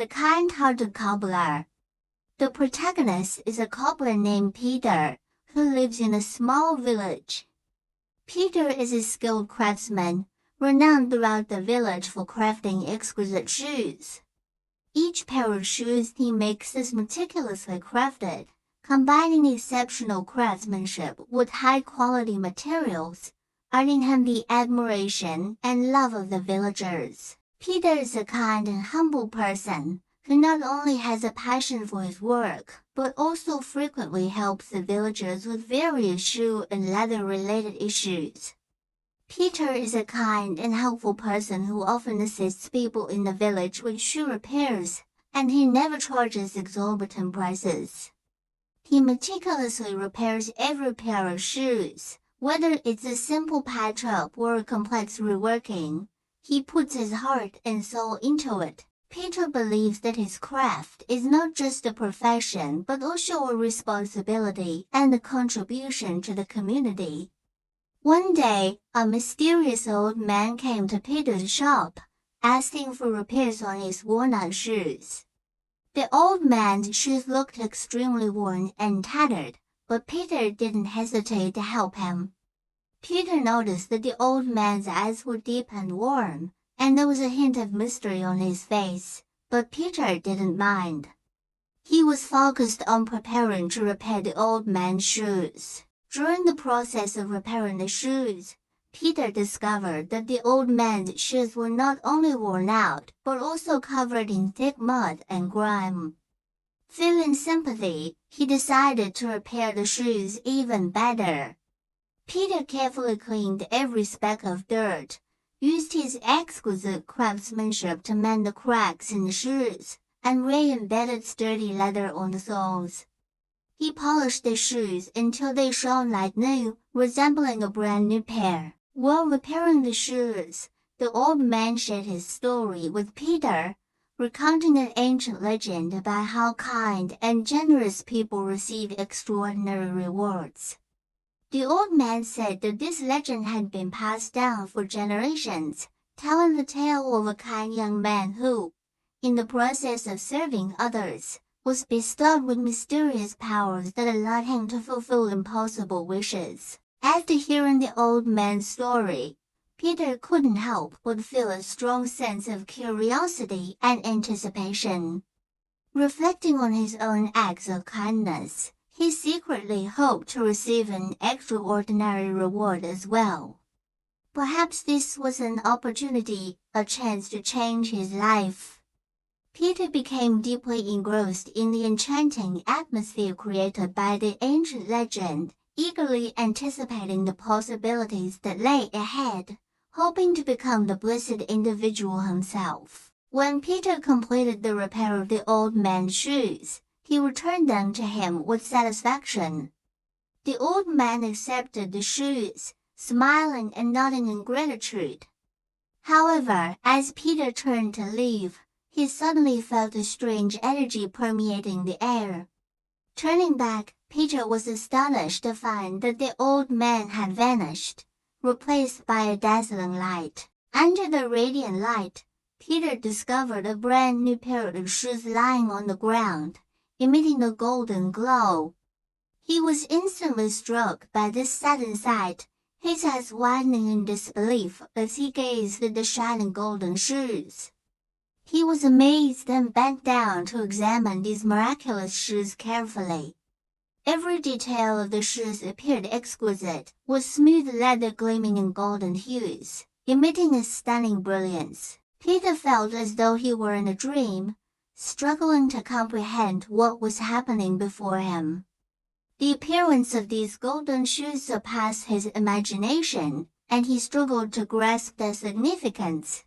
The Kind-Hearted Cobbler. The protagonist is a cobbler named Peter, who lives in a small village. Peter is a skilled craftsman, renowned throughout the village for crafting exquisite shoes. Each pair of shoes he makes is meticulously crafted, combining exceptional craftsmanship with high-quality materials, earning him the admiration and love of the villagers. Peter is a kind and humble person, who not only has a passion for his work, but also frequently helps the villagers with various shoe and leather-related issues. Peter is a kind and helpful person who often assists people in the village with shoe repairs, and he never charges exorbitant prices. He meticulously repairs every pair of shoes, whether it's a simple patch-up or a complex reworking. He puts his heart and soul into it. Peter believes that his craft is not just a profession but also a responsibility and a contribution to the community. One day, a mysterious old man came to Peter's shop, asking for repairs on his worn-out shoes. The old man's shoes looked extremely worn and tattered, but Peter didn't hesitate to help him. Peter noticed that the old man's eyes were deep and warm, and there was a hint of mystery on his face, but Peter didn't mind. He was focused on preparing to repair the old man's shoes. During the process of repairing the shoes, Peter discovered that the old man's shoes were not only worn out, but also covered in thick mud and grime. Feeling sympathy, he decided to repair the shoes even better. Peter carefully cleaned every speck of dirt, used his exquisite craftsmanship to mend the cracks in the shoes, and re-embedded sturdy leather on the soles. He polished the shoes until they shone like new, resembling a brand new pair. While repairing the shoes, the old man shared his story with Peter, recounting an ancient legend about how kind and generous people receive extraordinary rewards. The old man said that this legend had been passed down for generations, telling the tale of a kind young man who, in the process of serving others, was bestowed with mysterious powers that allowed him to fulfill impossible wishes. After hearing the old man's story, Peter couldn't help but feel a strong sense of curiosity and anticipation. Reflecting on his own acts of kindness, he secretly hoped to receive an extraordinary reward as well. Perhaps this was an opportunity, a chance to change his life. Peter became deeply engrossed in the enchanting atmosphere created by the ancient legend, eagerly anticipating the possibilities that lay ahead, hoping to become the blessed individual himself. When Peter completed the repair of the old man's shoes, he returned them to him with satisfaction. The old man accepted the shoes, smiling and nodding in gratitude. However, as Peter turned to leave, he suddenly felt a strange energy permeating the air. Turning back, Peter was astonished to find that the old man had vanished, replaced by a dazzling light. Under the radiant light, Peter discovered a brand new pair of shoes lying on the ground, emitting a golden glow. He was instantly struck by this sudden sight, his eyes widening in disbelief as he gazed at the shining golden shoes. He was amazed and bent down to examine these miraculous shoes carefully. Every detail of the shoes appeared exquisite, with smooth leather gleaming in golden hues, emitting a stunning brilliance. Peter felt as though he were in a dream, struggling to comprehend what was happening before him. The appearance of these golden shoes surpassed his imagination, and he struggled to grasp their significance.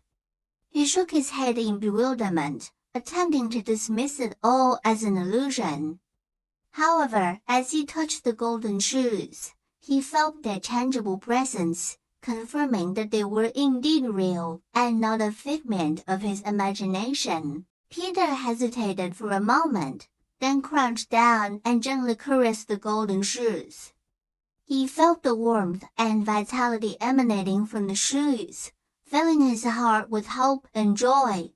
He shook his head in bewilderment, attempting to dismiss it all as an illusion. However, as he touched the golden shoes, he felt their tangible presence, confirming that they were indeed real and not a figment of his imagination. Peter hesitated for a moment, then crouched down and gently caressed the golden shoes. He felt the warmth and vitality emanating from the shoes, filling his heart with hope and joy.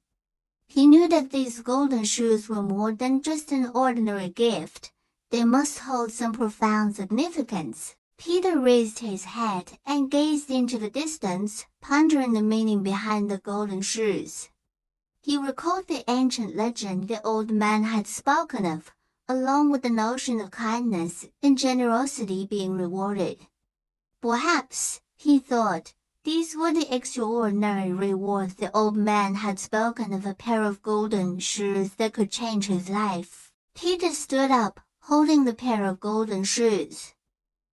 He knew that these golden shoes were more than just an ordinary gift. They must hold some profound significance. Peter raised his head and gazed into the distance, pondering the meaning behind the golden shoes. He recalled the ancient legend the old man had spoken of, along with the notion of kindness and generosity being rewarded. Perhaps, he thought, these were the extraordinary rewards the old man had spoken of, a pair of golden shoes that could change his life. Peter stood up, holding the pair of golden shoes.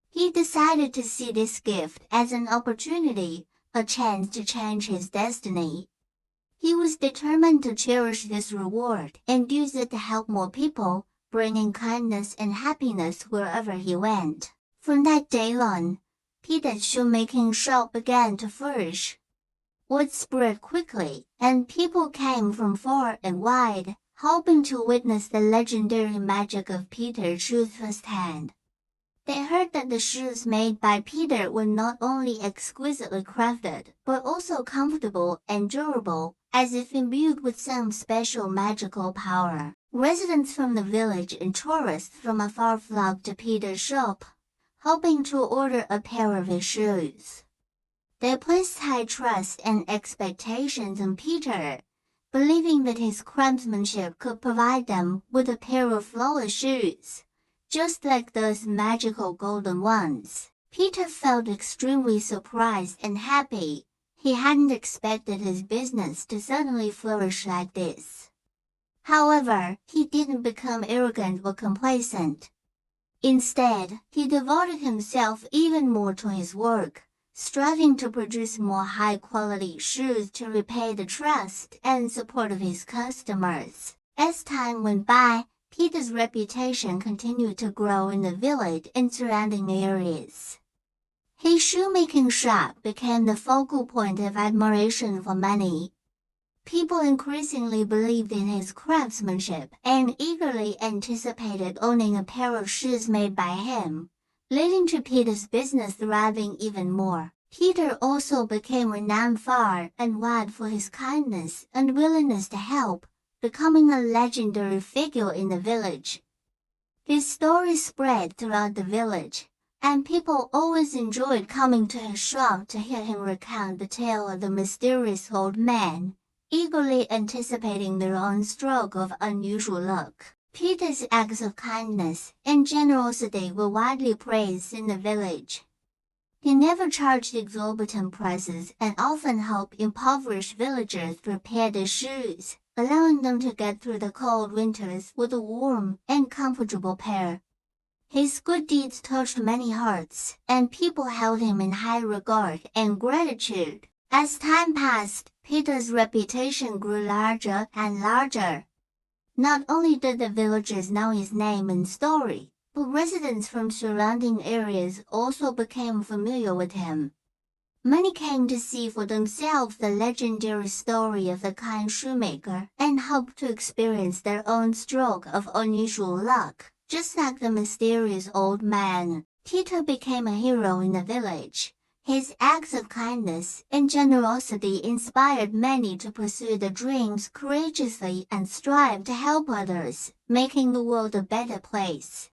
He decided to see this gift as an opportunity, a chance to change his destiny. He was determined to cherish this reward and use it to help more people, bringing kindness and happiness wherever he went. From that day on, Peter's shoemaking shop began to flourish. Word spread quickly, and people came from far and wide, hoping to witness the legendary magic of Peter's shoes firsthand. They heard that the shoes made by Peter were not only exquisitely crafted, but also comfortable and durable, as if imbued with some special magical power. Residents from the village and tourists from afar flocked to Peter's shop, hoping to order a pair of his shoes. They placed high trust and expectations in Peter, believing that his craftsmanship could provide them with a pair of flawless shoes, just like those magical golden ones. Peter felt extremely surprised and happy. He hadn't expected his business to suddenly flourish like this. However, he didn't become arrogant or complacent. Instead, he devoted himself even more to his work, striving to produce more high-quality shoes to repay the trust and support of his customers. As time went by, Peter's reputation continued to grow in the village and surrounding areas. His shoemaking shop became the focal point of admiration for many. People increasingly believed in his craftsmanship and eagerly anticipated owning a pair of shoes made by him, leading to Peter's business thriving even more. Peter also became renowned far and wide for his kindness and willingness to help, becoming a legendary figure in the village. His story spread throughout the village, and people always enjoyed coming to his shop to hear him recount the tale of the mysterious old man, eagerly anticipating their own stroke of unusual luck. Peter's acts of kindness and generosity were widely praised in the village. He never charged exorbitant prices and often helped impoverished villagers repair their shoes, allowing them to get through the cold winters with a warm and comfortable pair. His good deeds touched many hearts, and people held him in high regard and gratitude. As time passed, Peter's reputation grew larger and larger. Not only did the villagers know his name and story, but residents from surrounding areas also became familiar with him. Many came to see for themselves the legendary story of the kind shoemaker and hoped to experience their own stroke of unusual luck. Just like the mysterious old man, Peter became a hero in the village. His acts of kindness and generosity inspired many to pursue their dreams courageously and strive to help others, making the world a better place.